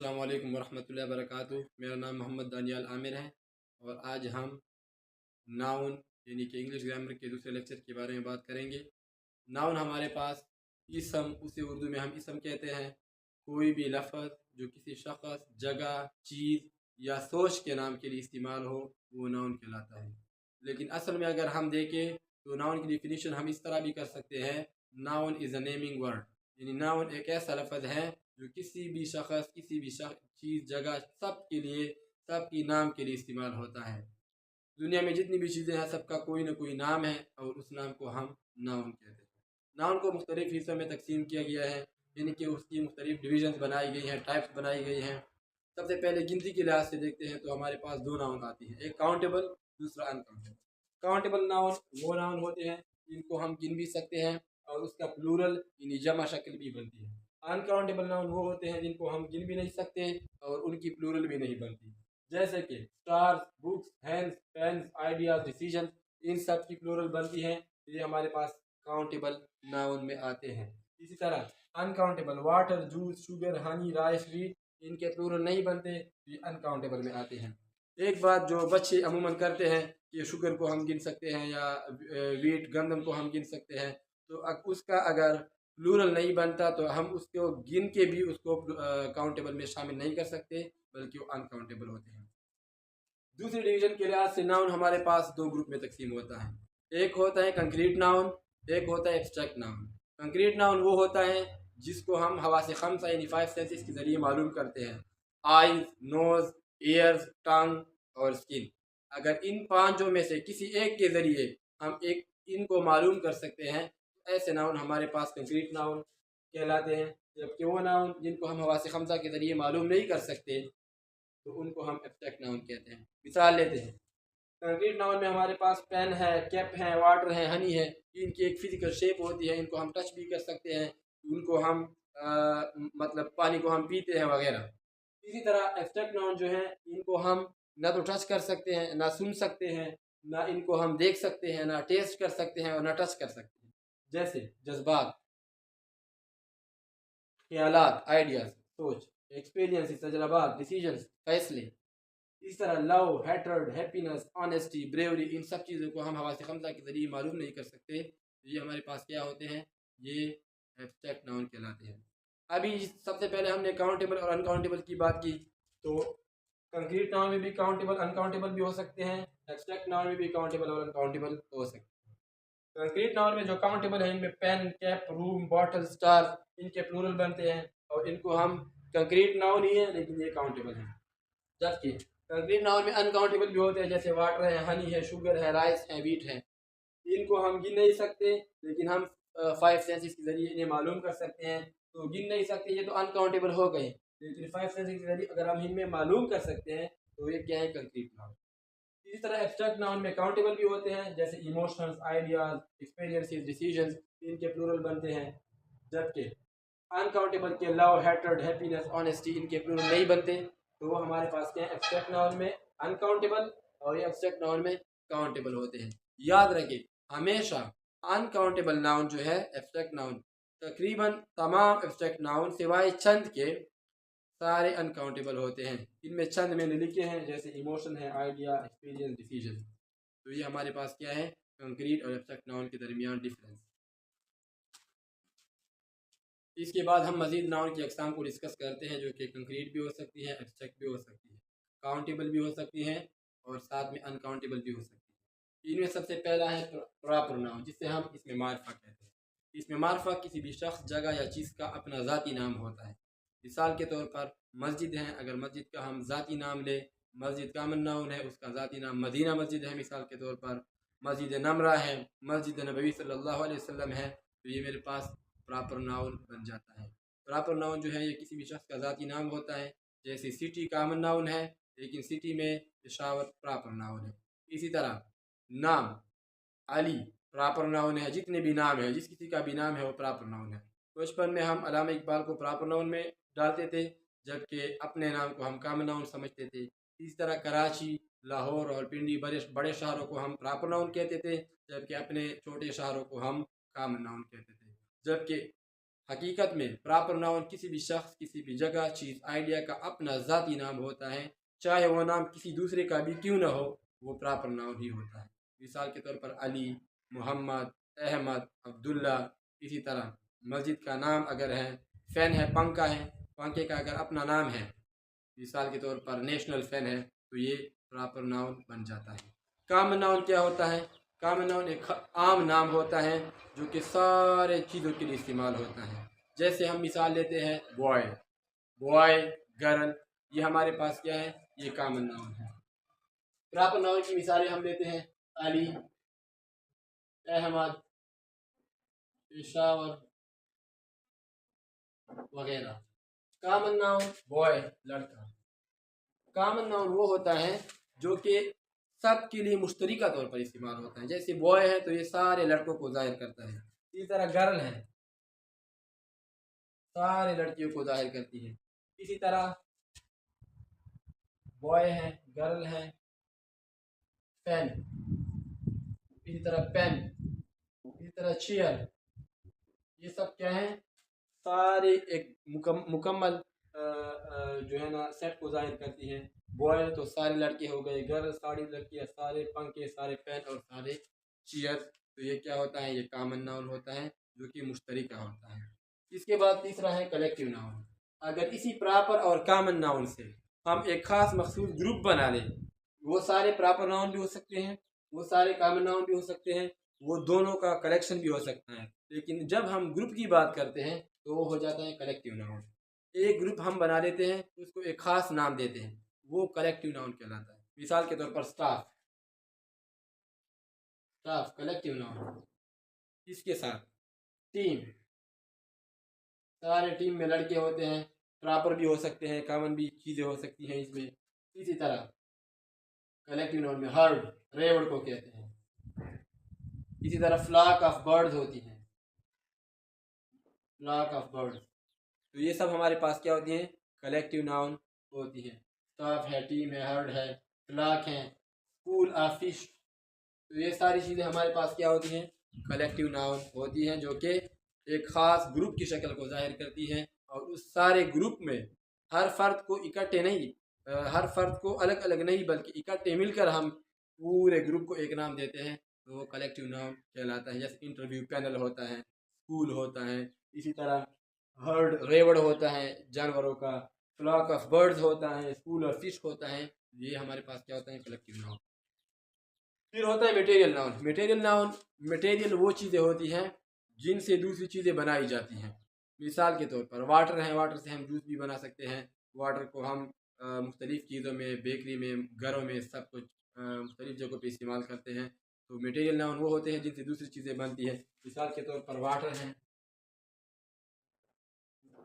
अस्सलाम वालेकुम वरहमतुल्लाहि वबरकातुहू। मेरा नाम मोहम्मद दानियाल आमिर है और आज हम नाउन यानी कि इंग्लिश ग्रामर के दूसरे लेक्चर के बारे में बात करेंगे। नाउन हमारे पास इसम, उसे उर्दू में हम इसम कहते हैं। कोई भी लफ्ज़ जो किसी शख्स, जगह, चीज़ या सोच के नाम के लिए इस्तेमाल हो वो नाउन कहलाता है। लेकिन असल में अगर हम देखें तो नाउन की डिफिनीशन हम इस तरह भी कर सकते हैं। Noun is a naming word, यानी नाउन एक ऐसा लफ्ज़ है जो किसी भी शख्स, किसी भी चीज़, जगह, सब के लिए, सबकी नाम के लिए इस्तेमाल होता है। दुनिया में जितनी भी चीज़ें हैं सबका कोई ना कोई नाम है और उस नाम को हम नाउन कहते हैं। नाउन को मुख्तलिफ हिस्सों में तकसीम किया गया है, यानी कि उसकी मुख्तलिफ डिविजन्स बनाई गई हैं, टाइप्स बनाई गई हैं। सबसे पहले गिनती के लिहाज से देखते हैं तो हमारे पास दो नाउन आती हैं, एक काउंटेबल, दूसरा अनकाउंटेबल। काउंटेबल नाउन वो नाउन होते हैं जिनको हम गिन भी सकते हैं और उसका प्लूरल यानी जमा शक्ल भी बनती है। अनकाउंटेबल नाउन वो होते हैं जिनको हम गिन भी नहीं सकते और उनकी प्लूरल भी नहीं बनती, जैसे कि stars, books, hands, pens, ideas, decision, इन सब की प्लूरल बनती है। ये हमारे पास काउंटेबल नाउन में आते हैं। इसी तरह uncountable water, juice, sugar, Honey, rice, wheat, इनके प्लूरल नहीं बनते, ये अनकाउंटेबल में आते हैं। एक बात जो बच्चे अमूमन करते हैं कि शुगर को हम गिन सकते हैं या वीट, गंदम को हम गिन सकते हैं, तो उसका अगर प्लूरल नहीं बनता तो हम उसको गिन के भी उसको काउंटेबल में शामिल नहीं कर सकते, बल्कि वो अनकाउंटेबल होते हैं। दूसरे डिवीजन के लिहाज से नाउन हमारे पास दो ग्रुप में तकसीम होता है। एक होता है कंक्रीट नाउन, एक होता है एब्स्ट्रैक्ट नाउन। कंक्रीट नाउन वो होता है जिसको हम हवास खमसा यानी फाइव सेंसेस के ज़रिए मालूम करते हैं। आइज, नोज़, ईयर्स, टंग और स्किन। अगर इन पांचों में से किसी एक के ज़रिए हम एक इनको मालूम कर सकते हैं, ऐसे नाउन हमारे पास कंक्रीट नाउन कहलाते हैं। जबकि वो नाउन जिनको हम हवास खमसा के ज़रिए मालूम नहीं कर सकते तो उनको हम एब्स्ट्रैक्ट नाउन कहते हैं। मिसाल लेते हैं, कंक्रीट नाउन में हमारे पास पेन है, कैप है, वाटर है, हनी है। इनकी एक फिजिकल शेप होती है, इनको हम टच भी कर सकते हैं, उनको हम मतलब पानी को हम पीते हैं वगैरह। इसी तरह एब्स्ट्रैक्ट नाउन जो है इनको हम ना तो टच कर सकते हैं, ना सुन सकते हैं, ना इनको हम देख सकते हैं, ना टेस्ट कर सकते हैं और ना टच कर सकते हैं। जैसे जज्बात, ख्यालात, आइडियाज, सोच, एक्सपीरियंस, तजर्बात, डिसीजंस, फैसले। इस तरह love, hatred, happiness, honesty, bravery, इन सब चीज़ों को हम हवास खमसा के ज़रिए मालूम नहीं कर सकते। तो ये हमारे पास क्या होते हैं, ये एब्स्ट्रैक्ट नाउन कहलाते हैं। अभी सबसे पहले हमने काउंटेबल और अनकाउंटेबल की बात की, तो कंक्रीट नाउन में भी काउंटेबल अनकाउंटेबल भी हो सकते हैं, एब्स्ट्रैक्ट नाउन में भी काउंटेबल और अनकाउंटेबल हो सकते हैं। कंक्रीट नाउन में जो काउंटेबल है इनमें pen, cap, room, bottle, star, इनके प्लूरल बनते हैं और इनको हम कंक्रीट नाउन ही है लेकिन ये काउंटेबल है। जबकि कंक्रीट नाउन में अनकाउंटेबल भी होते हैं, जैसे वाटर है, हनी है, शुगर है, राइस है, वीट है। इनको हम गिन नहीं सकते लेकिन हम फाइव सेंसेस के जरिए इन्हें मालूम कर सकते हैं। तो गिन नहीं सकते, ये तो अनकाउंटेबल हो गए, लेकिन फाइव सेंसेस के जरिए अगर हम इनमें मालूम कर सकते हैं तो ये क्या है, कंक्रीट नाउन। इसी तरह एब्स्ट्रैक्ट नाउन में काउंटेबल भी होते हैं, जैसे इमोशंस, आइडियाज, एक्सपीरियंसेस, डिसीजंस, इनके प्लूरल बनते हैं। जबकि अनकाउंटेबल के लव, हेट्रेड, हैप्पीनेस, ऑनेस्टी, इनके प्लूरल नहीं बनते। तो वो हमारे पास क्या है, एब्स्ट्रैक्ट नाउन में अनकाउंटेबल और ये एब्स्ट्रैक्ट नाउन में काउंटेबल होते हैं। याद रखिए हमेशा अनकाउंटेबल नाउन जो है एब्स्ट्रैक्ट नाउन, तकरीबन तमाम एब्स्ट्रैक्ट नाउन सिवाय चंद के सारे अनकाउंटेबल होते हैं। इनमें चंद मैंने लिखे हैं, जैसे इमोशन है, आइडिया, एक्सपीरियंस, डिसीजन। तो ये हमारे पास क्या है, कंक्रीट और एब्स्ट्रैक्ट नाउन के दरमियान डिफरेंस। इसके बाद हम मजीद नाउन की अकसाम को डिस्कस करते हैं, जो कि कंक्रीट भी हो सकती है, एब्स्ट्रैक्ट भी हो सकती है, काउंटेबल भी हो सकती हैं और साथ में अनकाउंटेबल भी हो सकती है। इनमें सबसे पहला है प्रॉपर नाउन, जिससे हम इसमें मार्फा कहते हैं। इसमें मार्फा किसी भी शख्स, जगह या चीज़ का अपना ज़ाती नाम होता है। मिसाल के तौर पर मस्जिद है, अगर मस्जिद का हम ज़ाती नाम ले, मस्जिद कामन नाउन है, उसका ज़ाती नाम मदीना मस्जिद है। मिसाल के तौर पर मस्जिद नमरा है, मस्जिद नबवी सल्लल्लाहु अलैहि वसल्लम है, तो ये मेरे पास प्रॉपर नाउन बन जाता है। प्रॉपर नाउन जो है ये किसी भी शख्स का ज़ाती नाम होता है। जैसे सिटी कामन नाउन है, लेकिन सिटी में पेशावर प्रॉपर नाउन है। इसी तरह नाम अली प्रॉपर नाउन है, जितने भी नाम है, जिस किसी का भी नाम है वो प्रॉपर नाउन है। बचपन में हम अल्लामा इकबाल को प्रॉपर नाउन में डालते थे, जबकि अपने नाम को हम कॉमन नाउन समझते थे। इसी तरह कराची, लाहौर और पिंडी बड़े बड़े शहरों को हम प्रॉपर नाउन कहते थे, जबकि अपने छोटे शहरों को हम कॉमन नाउन कहते थे। जबकि हकीकत में प्रॉपर नाउन किसी भी शख्स, किसी भी जगह, चीज़, आइडिया का अपना ज़ाती नाम होता है, चाहे वो नाम किसी दूसरे का भी क्यों ना हो, वो प्रॉपर नाउन ही होता है। मिसाल के तौर पर अली, मोहम्मद, अहमद, अब्दुल्ला। इसी तरह मस्जिद का नाम अगर है, फ़ैन है, पंखा है, पंखे का अगर अपना नाम है, मिसाल के तौर पर नेशनल फ़ैन है, तो ये प्रॉपर नाउन बन जाता है। कॉमन नाउन क्या होता है? कॉमन नाउन एक आम नाम होता है जो कि सारे चीज़ों के लिए इस्तेमाल होता है। जैसे हम मिसाल लेते हैं बॉय, बॉय, गर्ल, ये हमारे पास क्या है? ये कॉमन नाउन है। प्रॉपर नाउन की मिसालें हम लेते हैं अली, अहमद, पेशावर वगैरह। कॉमन नाउन बॉय, लड़का। कॉमन नाउन वो होता है जो कि सब के लिए मुश्तरका तौर पर इस्तेमाल होता है। जैसे बॉय है तो ये सारे लड़कों को जाहिर करता है। इसी तरह गर्ल है, सारे लड़कियों को जाहिर करती है। इसी तरह बॉय है, गर्ल है, पेन, इसी तरह पेन, इसी तरह चेयर, ये सब क्या है? सारे एक मुकम्मल जो है ना सेट को जाहिर करती है। बॉय तो सारे लड़के हो गए, गर्ल सारी लड़कियाँ, सारे पंखे, सारे पेन और सारे चेयर। तो ये क्या होता है? ये कॉमन नाउन होता है जो कि मुश्तरका होता है। इसके बाद तीसरा है कलेक्टिव नाउन। अगर इसी प्रॉपर और कॉमन नाउन से हम एक खास मखसूस ग्रुप बना लें, वो सारे प्रॉपर नाउन भी हो सकते हैं, वो सारे कॉमन नाउन भी हो सकते हैं, वो दोनों का कलेक्शन भी हो सकता है। लेकिन जब हम ग्रुप की बात करते हैं तो वो हो जाता है कलेक्टिव नाउन। एक ग्रुप हम बना लेते हैं, उसको एक खास नाम देते हैं, वो कलेक्टिव नाउन कहलाता है। मिसाल के तौर पर स्टाफ, स्टाफ कलेक्टिव नाउन। इसके साथ टीम, सारे टीम में लड़के होते हैं, प्रॉपर भी हो सकते हैं, कॉमन भी चीज़ें हो सकती हैं इसमें। इसी तरह कलेक्टिव नाउन में हर्ड, रेवड़ को कहते हैं। इसी तरह फ्लॉक ऑफ बर्ड्स होती हैं, फ्लॉक ऑफ बर्ड्स। तो ये सब हमारे पास क्या होती हैं? कलेक्टिव नाउन होती हैं। स्टाफ है, टीम है, हर्ड है, फ्लॉक है, स्कूल ऑफ फिश। तो ये सारी चीज़ें हमारे पास क्या होती हैं? कलेक्टिव नाउन होती हैं, जो कि एक ख़ास ग्रुप की शक्ल को जाहिर करती हैं। और उस सारे ग्रुप में हर फर्द को इकट्ठे नहीं, हर फर्द को अलग अलग नहीं, बल्कि इकट्ठे मिलकर हम पूरे ग्रुप को एक नाम देते हैं, तो वो कलेक्टिव नाउन कहलाता है। जैसे इंटरव्यू पैनल होता है, स्कूल होता है, इसी तरह हर्ड रेवड़ होता है जानवरों का, फ्लॉक ऑफ बर्ड्स होता है, स्कूल ऑफ फिश होता है। ये हमारे पास क्या होता है? Collective noun. फिर होता है material noun. Material noun, material वो चीज़ें होती हैं जिनसे दूसरी चीज़ें बनाई जाती हैं। मिसाल के तौर पर वाटर है, वाटर से हम जूस भी बना सकते हैं। वाटर को हम मुख्तलिफ़ चीज़ों में, बेकरी में, घरों में, सब कुछ मुख्तलिफ़ जगहों पे इस्तेमाल करते हैं। तो मटेरियल नाउन वो होते हैं जिनसे दूसरी चीज़ें बनती हैं। मिसाल के तौर पर वाटर है,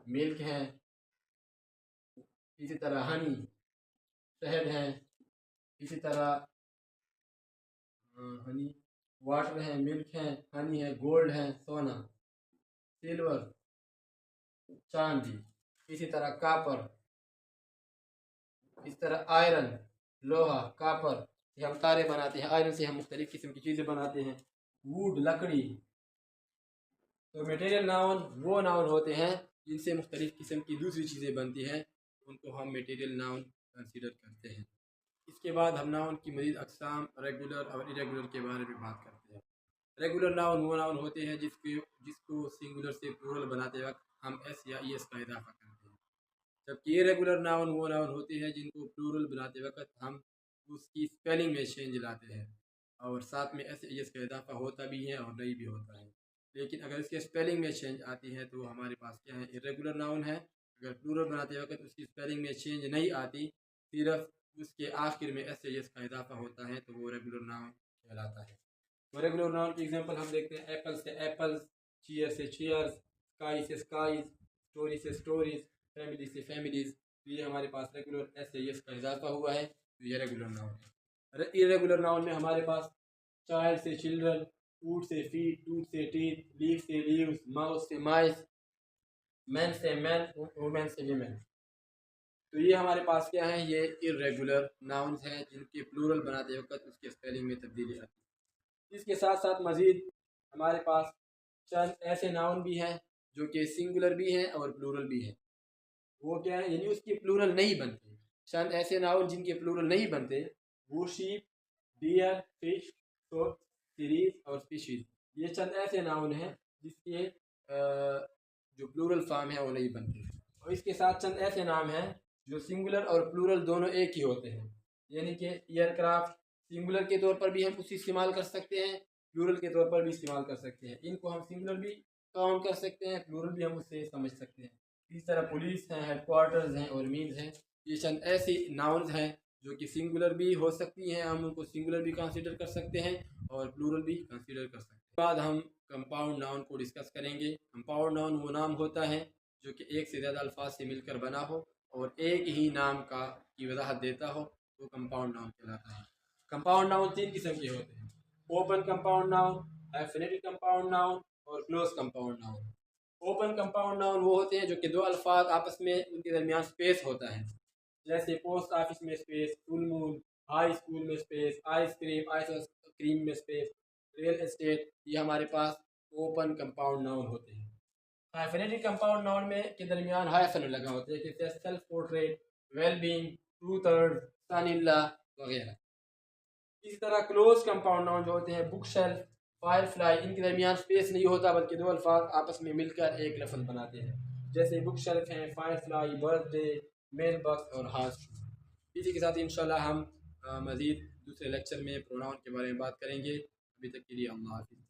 मिल्क है, इसी तरह हनी, शहद है, इसी तरह हनी, वाटर है, मिल्क है, हनी है, गोल्ड है, सोना, सिल्वर, चांदी, इसी तरह कापर, इस तरह आयरन, लोहा, कापर से हम तारे बनाते हैं, आयरन से हम मुख्तलिफ़ किस्म की चीज़ें बनाते हैं, वुड, लकड़ी। तो मटेरियल नाउन वो नाउन होते हैं जिनसे मुख्तलिफ़ किस्म की दूसरी चीज़ें बनती हैं, उनको हम मटेरियल नाउन कंसीडर करते हैं। इसके बाद हम नाउन की मज़ीद अक़साम, रेगुलर और इरेगुलर के बारे में बात करते हैं। रेगुलर नाउन वो नाउन होते हैं जिसको सिंगुलर से प्लूरल बनाते वक्त हम एस या ई एस का इजाफा करते हैं। जबकि इरेगुलर नाउन वो नाउन होते हैं जिनको प्लूरल बनाते वक्त हम उसकी स्पेलिंग में चेंज लाते हैं, और साथ में एस ई एस का इजाफा होता भी है और नहीं भी होता है। लेकिन अगर इसके स्पेलिंग में चेंज आती है तो हमारे पास क्या है? इरेगुलर नाउन है। अगर प्लूरल बनाते वक्त उसकी स्पेलिंग में चेंज नहीं आती, सिर्फ उसके आखिर में एस ई एस का इजाफा होता है, तो वो रेगुलर नाउन कहलाता है। तो रेगुलर नाउन की एग्जांपल हम देखते हैं, एप्पल से एप्पल्स, चेयर से चेयर्स, स्काई से स्काईज, स्टोरी से स्टोरीज, फैमिली से फैमिलीज। तो ये हमारे पास रेगुलर एस एस का इजाफा हुआ है, तो ये रेगुलर नाउन है। इरेगुलर नाउन में हमारे पास चाइल्ड से चिल्ड्रन, फूड से फीड, टूथ से टीथ, लीफ से लीव्स, माउस से माइस, मैन से मैन, वुमेन से वीमेन। तो ये हमारे पास क्या है? ये इरेगुलर नाउन्स हैं जिनके प्लूरल बनाते वक्त उसके स्पेलिंग में तब्दीली आती है। इसके साथ साथ मज़ीद हमारे पास चंद ऐसे नाउन भी हैं जो कि सिंगुलर भी हैं और प्लूरल भी हैं। वो क्या है, यानी उसके प्लूरल नहीं बनते। चंद ऐसे नाउन जिनके प्लूरल नहीं बनते, वो शीप, डियर, फिश, तो सीरीज और स्पीशीज, ये चंद ऐसे नाउन हैं जिसके जो प्लूरल फॉर्म है वो नहीं बनते। और इसके साथ चंद ऐसे नाम हैं जो सिंगुलर और प्लूरल दोनों एक ही होते हैं, यानी कि एयरक्राफ्ट सिंगुलर के तौर पर भी हम उसे इस्तेमाल कर सकते हैं, प्लूरल के तौर पर भी इस्तेमाल कर सकते हैं। इनको हम सिंगुलर भी काउंट कर सकते हैं, प्लूरल भी हम उससे समझ सकते हैं। इस तरह पुलिस हैं, हेडक्वार्टर्स हैं और मीन्स हैं, ये चंद ऐसी नाउन्स हैं जो कि सिंगुलर भी हो सकती हैं, हम उनको सिंगुलर भी कंसीडर कर सकते हैं और प्लूरल भी कंसीडर कर सकते हैं। बाद हम कंपाउंड नाउन को डिस्कस करेंगे। कंपाउंड नाउन वो नाम होता है जो कि एक से ज़्यादा अल्फाज से मिलकर बना हो और एक ही नाम की वजाहत देता हो, वो कंपाउंड नाउन कहलाता है। कंपाउंड नाउन तीन किस्म के होते हैं, open compound noun, definite compound noun और close compound noun. Open compound noun वो होते हैं जो कि दो अल्फाज आपस में उनके दरमियान स्पेस होता है, जैसे पोस्ट ऑफिस में space, full moon, high school में स्पेस, आइसक्रीम, आइसक्रीम में स्पेस, रियल एस्टेट, ये हमारे पास ओपन कंपाउंड नाउन होते हैं। हाइफेनेटिक कंपाउंड नाउन में के दरमियान हाइफन लगा होता है, जैसे self portrait, well being, two third, son in law वगैरह। इसी तरह क्लोज कंपाउंड नाउन जो होते हैं, बुक शेल्फ, फायरफ्लाई, इनके दरमियान स्पेस नहीं होता बल्कि दो अल्फाज आपस में मिलकर एक लफ्ज़ बनाते हैं, जैसे बुक शेल्फ हैं, फायरफ्लाई, बर्थडे, मेल बॉक्स और हाउस। इसी के साथ इंशाल्लाह हम मज़ीद दूसरे लेक्चर में प्रोनाउन के बारे में बात करेंगे। अभी तक के लिए अल्लाह हाफ़िज़।